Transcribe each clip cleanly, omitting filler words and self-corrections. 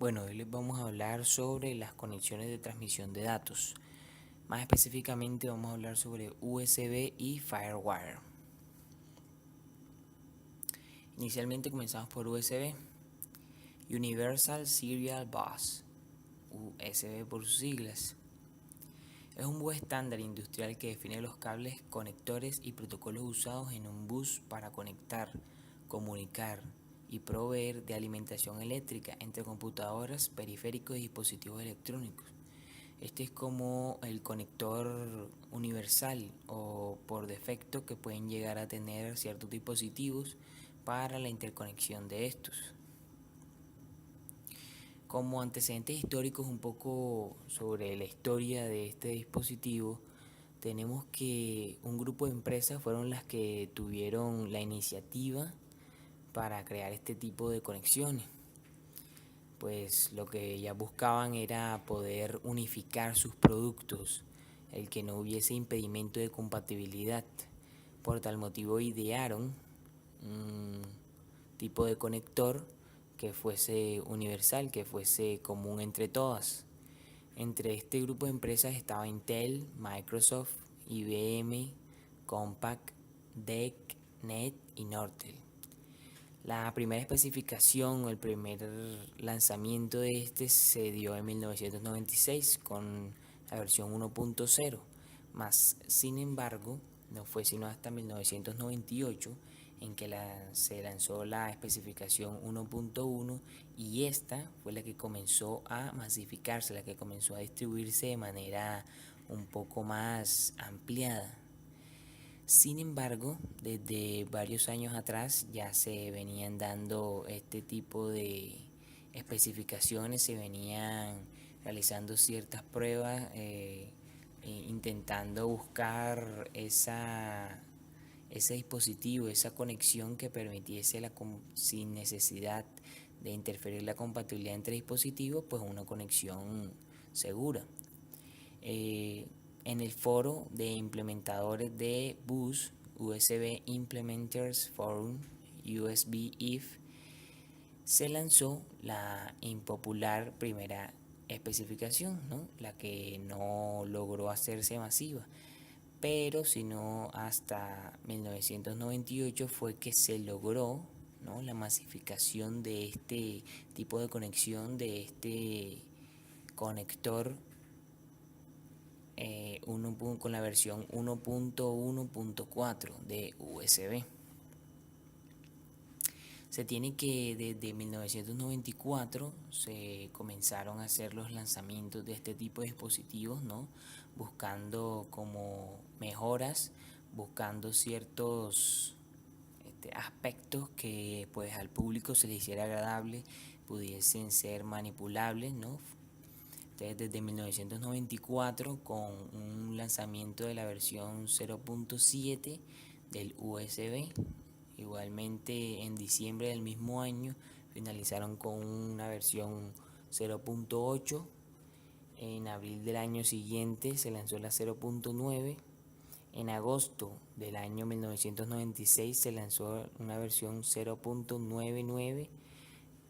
Bueno, hoy les vamos a hablar sobre las conexiones de transmisión de datos. Más específicamente vamos a hablar sobre USB y FireWire. Inicialmente comenzamos por USB, Universal Serial Bus, USB por sus siglas. Es un bus estándar industrial que define los cables, conectores y protocolos usados en un bus para conectar, comunicar y proveer de alimentación eléctrica entre computadoras, periféricos y dispositivos electrónicos. Este es como el conector universal o por defecto que pueden llegar a tener ciertos dispositivos para la interconexión de estos. Como antecedentes históricos un poco sobre la historia de este dispositivo, tenemos que un grupo de empresas fueron las que tuvieron la iniciativa para crear este tipo de conexiones. Pues lo que ellas buscaban era poder unificar sus productos, el que no hubiese impedimento de compatibilidad. Por tal motivo idearon un tipo de conector que fuese universal, que fuese común entre todas. Entre este grupo de empresas estaba Intel, Microsoft, IBM, Compaq, DEC, NET y Nortel. La primera especificación o el primer lanzamiento de este se dio en 1996 con la versión 1.0, más sin embargo no fue sino hasta 1998 en que se lanzó la especificación 1.1 y esta fue la que comenzó a masificarse, la que comenzó a distribuirse de manera un poco más ampliada. Sin embargo, desde varios años atrás ya se venían dando este tipo de especificaciones, se venían realizando ciertas pruebas, intentando buscar ese dispositivo, esa conexión que permitiese sin necesidad de interferir la compatibilidad entre dispositivos, pues una conexión segura. En el foro de implementadores de BUS, USB Implementers Forum, USB-IF, se lanzó la impopular primera especificación, ¿no? La que no logró hacerse masiva, pero sino hasta 1998 fue que se logró, ¿no?, la masificación de este tipo de conexión, de este conector con la versión 1.1.4 de USB. Se tiene que desde 1994 se comenzaron a hacer los lanzamientos de este tipo de dispositivos, ¿no?, buscando como mejoras, buscando ciertos aspectos que pues al público se le hiciera agradable, pudiesen ser manipulables, ¿no? Desde 1994 con un lanzamiento de la versión 0.7 del USB. Igualmente en diciembre del mismo año finalizaron con una versión 0.8. En abril del año siguiente se lanzó la 0.9. En agosto del año 1996 se lanzó una versión 0.99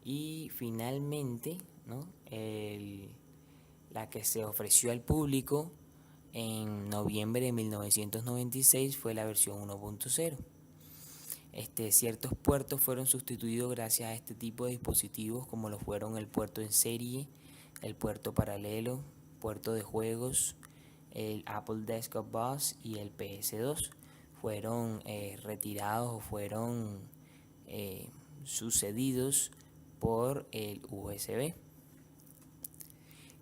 y finalmente, ¿no?, la que se ofreció al público en noviembre de 1996 fue la versión 1.0. Ciertos puertos fueron sustituidos gracias a este tipo de dispositivos, como lo fueron el puerto en serie, el puerto paralelo, puerto de juegos, el Apple Desktop Bus y el PS2. Fueron retirados o fueron sucedidos por el USB.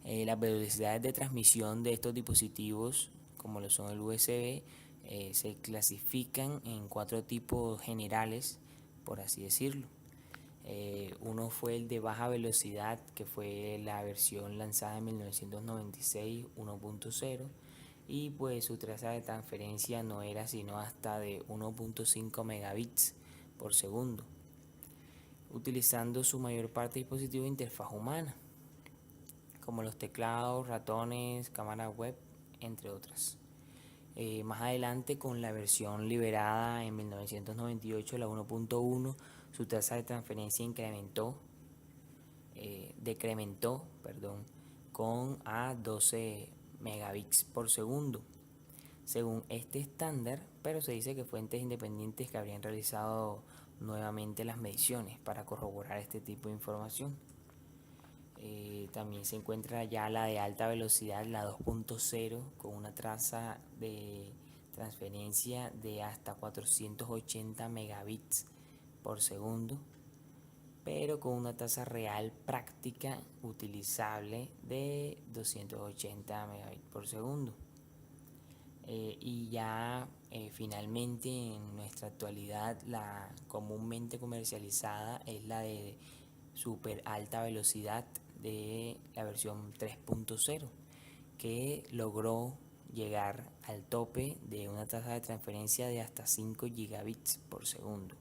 Las velocidades de transmisión de estos dispositivos, como lo son el USB, se clasifican en 4 tipos generales, por así decirlo. Uno fue el de baja velocidad, que fue la versión lanzada en 1996, 1.0, y pues su tasa de transferencia no era sino hasta de 1.5 megabits por segundo, utilizando su mayor parte de dispositivos de interfaz humana, como los teclados, ratones, cámara web, entre otras. Más adelante, con la versión liberada en 1998, la 1.1, su tasa de transferencia incrementó decrementó, con a 12 megabits por segundo, según este estándar, pero se dice que fuentes independientes que habrían realizado nuevamente las mediciones para corroborar este tipo de información. También se encuentra ya la de alta velocidad, la 2.0, con una tasa de transferencia de hasta 480 megabits por segundo, pero con una tasa real práctica utilizable de 280 megabits por segundo. Y ya finalmente en nuestra actualidad la comúnmente comercializada es la de super alta velocidad de la versión 3.0, que logró llegar al tope de una tasa de transferencia de hasta 5 gigabits por segundo.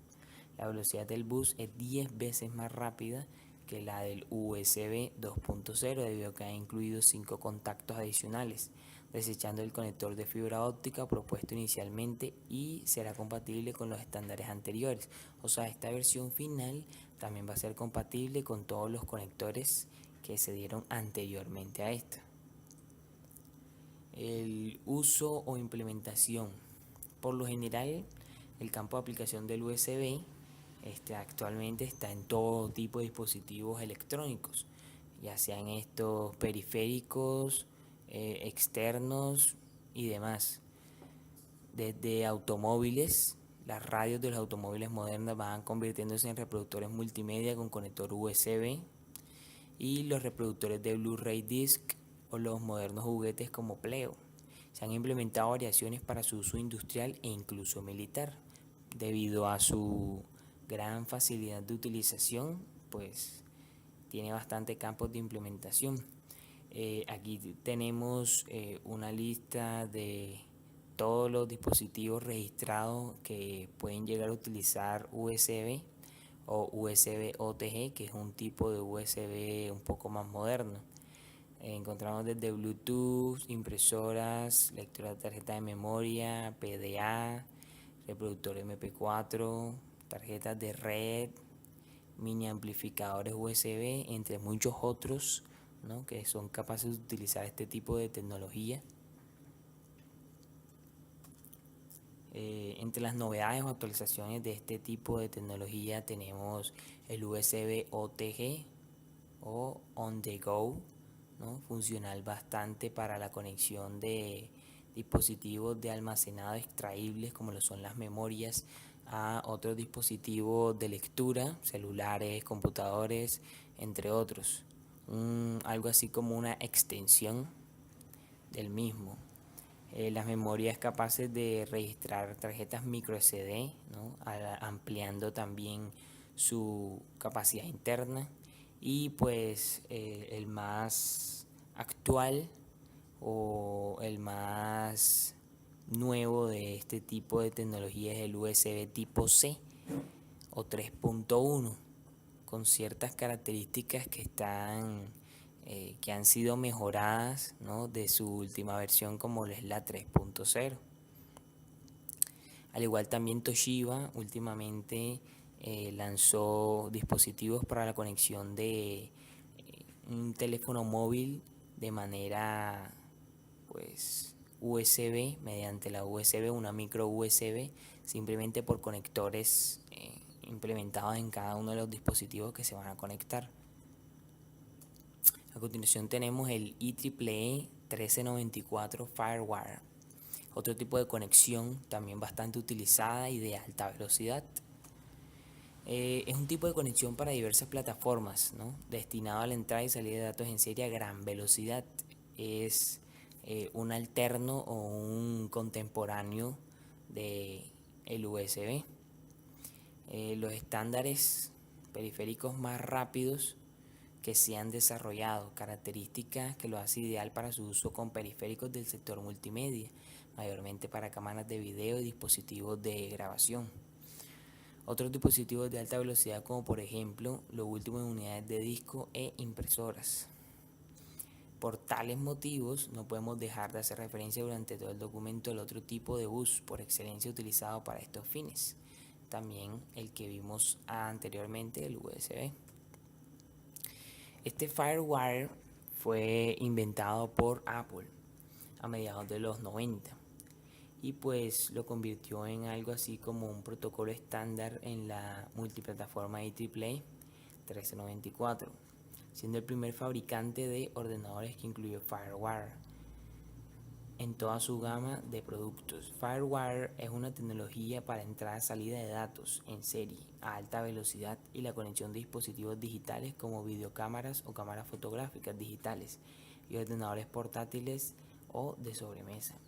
La velocidad del bus es 10 veces más rápida que la del USB 2.0 debido a que ha incluido 5 contactos adicionales, desechando el conector de fibra óptica propuesto inicialmente, y será compatible con los estándares anteriores. O sea, esta versión final también va a ser compatible con todos los conectores que se dieron anteriormente a esta. El uso o implementación. Por lo general, el campo de aplicación del USB actualmente está en todo tipo de dispositivos electrónicos, ya sean estos periféricos, externos y demás. Desde automóviles, las radios de los automóviles modernos van convirtiéndose en reproductores multimedia con conector USB, y los reproductores de Blu-ray Disc o los modernos juguetes como Pleo. Se han implementado variaciones para su uso industrial e incluso militar. Debido a su gran facilidad de utilización, pues tiene bastante campos de implementación. Aquí tenemos una lista de todos los dispositivos registrados que pueden llegar a utilizar USB o USB OTG, que es un tipo de USB un poco más moderno. Encontramos desde Bluetooth, impresoras, lectura de tarjeta de memoria, PDA, reproductor MP4, tarjetas de red, mini amplificadores USB, entre muchos otros, ¿no?, que son capaces de utilizar este tipo de tecnología. Entre las novedades o actualizaciones de este tipo de tecnología tenemos el USB OTG o On The Go, ¿no?, funcional bastante para la conexión de dispositivos de almacenado extraíbles como lo son las memorias a otros dispositivos de lectura, celulares, computadores, entre otros. Algo así como una extensión del mismo. Las memorias capaces de registrar tarjetas micro SD, ¿no?, ampliando también su capacidad interna. Y pues el más actual o el más nuevo de este tipo de tecnología es el USB tipo C o 3.1, con ciertas características que han sido mejoradas, ¿no?, de su última versión, como es la 3.0. Al igual también Toshiba últimamente lanzó dispositivos para la conexión de un teléfono móvil de manera pues USB, mediante la USB, una micro USB, simplemente por conectores implementados en cada uno de los dispositivos que se van a conectar. A continuación tenemos el IEEE 1394 Firewire, otro tipo de conexión también bastante utilizada y de alta velocidad. Es un tipo de conexión para diversas plataformas, ¿no?, destinado a la entrada y salida de datos en serie a gran velocidad. Es un alterno o un contemporáneo de el USB. Los estándares periféricos más rápidos que se han desarrollado, características que lo hace ideal para su uso con periféricos del sector multimedia, mayormente para cámaras de video y dispositivos de grabación. Otros dispositivos de alta velocidad, como por ejemplo lo último en unidades de disco e impresoras. Por tales motivos, no podemos dejar de hacer referencia durante todo el documento al otro tipo de bus por excelencia utilizado para estos fines, también el que vimos anteriormente, el USB. Este FireWire fue inventado por Apple a mediados de los 90 y pues lo convirtió en algo así como un protocolo estándar en la multiplataforma IEEE 1394, siendo el primer fabricante de ordenadores que incluyó FireWire en toda su gama de productos. FireWire es una tecnología para entrada-salida de datos en serie a alta velocidad y la conexión de dispositivos digitales como videocámaras o cámaras fotográficas digitales y ordenadores portátiles o de sobremesa.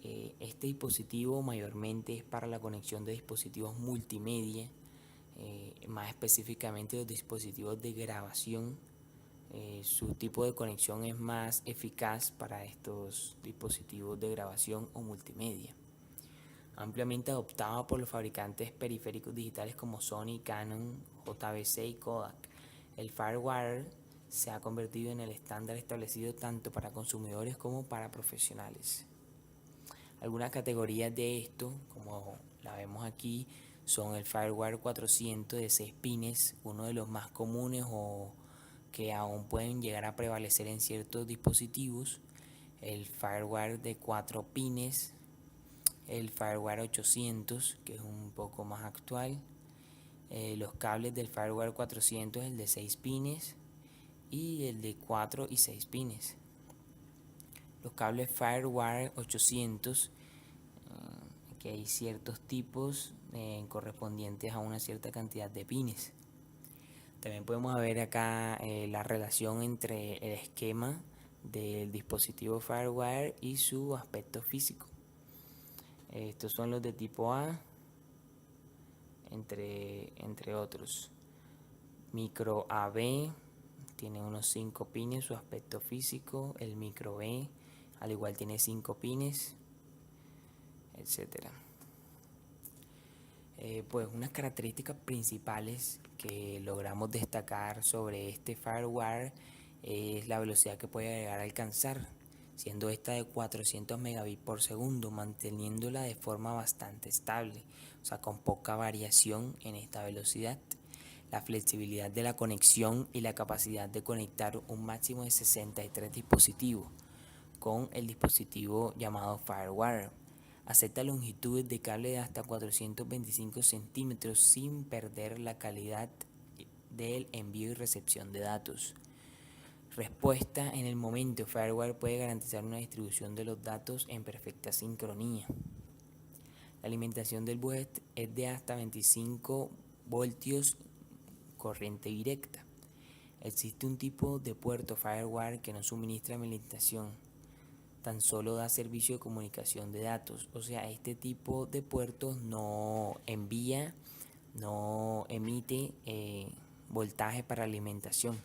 Este dispositivo mayormente es para la conexión de dispositivos multimedia, más específicamente los dispositivos de grabación. Su tipo de conexión es más eficaz para estos dispositivos de grabación o multimedia. Ampliamente adoptado por los fabricantes periféricos digitales como Sony, Canon, JVC y Kodak, el FireWire se ha convertido en el estándar establecido tanto para consumidores como para profesionales. Algunas categorías de esto, como la vemos aquí, son el FireWire 400 de 6 pines, uno de los más comunes o que aún pueden llegar a prevalecer en ciertos dispositivos, el FireWire de 4 pines, el FireWire 800, que es un poco más actual, los cables del FireWire 400, el de 6 pines y el de 4 y 6 pines. Los cables FireWire 800, que hay ciertos tipos correspondientes a una cierta cantidad de pines. También podemos ver acá la relación entre el esquema del dispositivo FireWire y su aspecto físico. Estos son los de tipo A, entre otros. Micro AB tiene unos 5 pines, su aspecto físico. El micro B al igual tiene 5 pines, etcétera. Pues unas características principales que logramos destacar sobre este FireWire es la velocidad que puede llegar a alcanzar, siendo esta de 400 megabits por segundo, manteniéndola de forma bastante estable, o sea, con poca variación en esta velocidad. La flexibilidad de la conexión y la capacidad de conectar un máximo de 63 dispositivos con el dispositivo llamado FireWire. Acepta longitudes de cable de hasta 425 centímetros sin perder la calidad del envío y recepción de datos. Respuesta en el momento. FireWire puede garantizar una distribución de los datos en perfecta sincronía. La alimentación del bus es de hasta 25 voltios corriente directa. Existe un tipo de puerto FireWire que no suministra alimentación, tan solo da servicio de comunicación de datos. O sea, este tipo de puertos no envía, no emite voltaje para alimentación.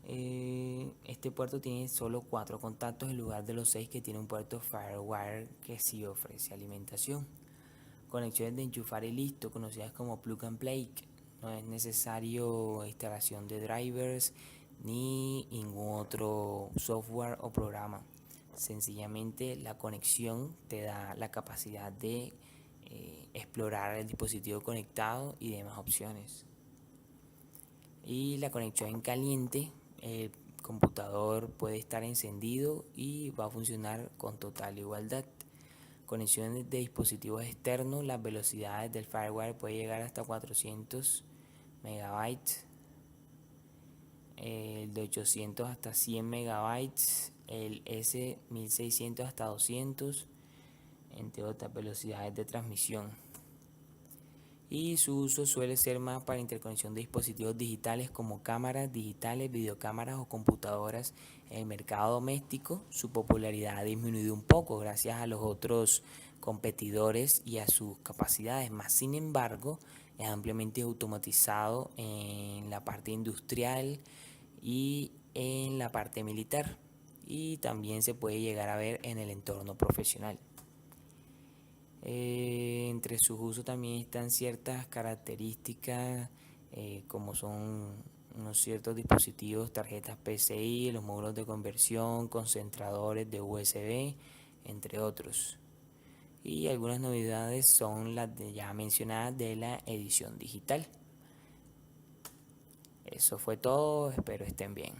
Este puerto tiene solo 4 contactos en lugar de los 6 que tiene un puerto FireWire que sí ofrece alimentación. Conexiones de enchufar y listo, conocidas como plug and play. No es necesario instalación de drivers ni ningún otro software o programa. Sencillamente la conexión te da la capacidad de explorar el dispositivo conectado y demás opciones. Y la conexión en caliente, el computador puede estar encendido y va a funcionar con total igualdad. Conexiones de dispositivos externos, las velocidades del FireWire puede llegar hasta 400 megabytes, el de 800 hasta 100 megabytes, el S1600 hasta 200, entre otras velocidades de transmisión. Y su uso suele ser más para interconexión de dispositivos digitales como cámaras digitales, videocámaras o computadoras. En el mercado doméstico su popularidad ha disminuido un poco gracias a los otros competidores y a sus capacidades, más sin embargo es ampliamente automatizado en la parte industrial y en la parte militar, y también se puede llegar a ver en el entorno profesional. Entre sus usos también están ciertas características como son unos ciertos dispositivos, tarjetas PCI, los módulos de conversión, concentradores de USB, entre otros. Y algunas novedades son las ya mencionadas de la edición digital. Eso fue todo, espero estén bien.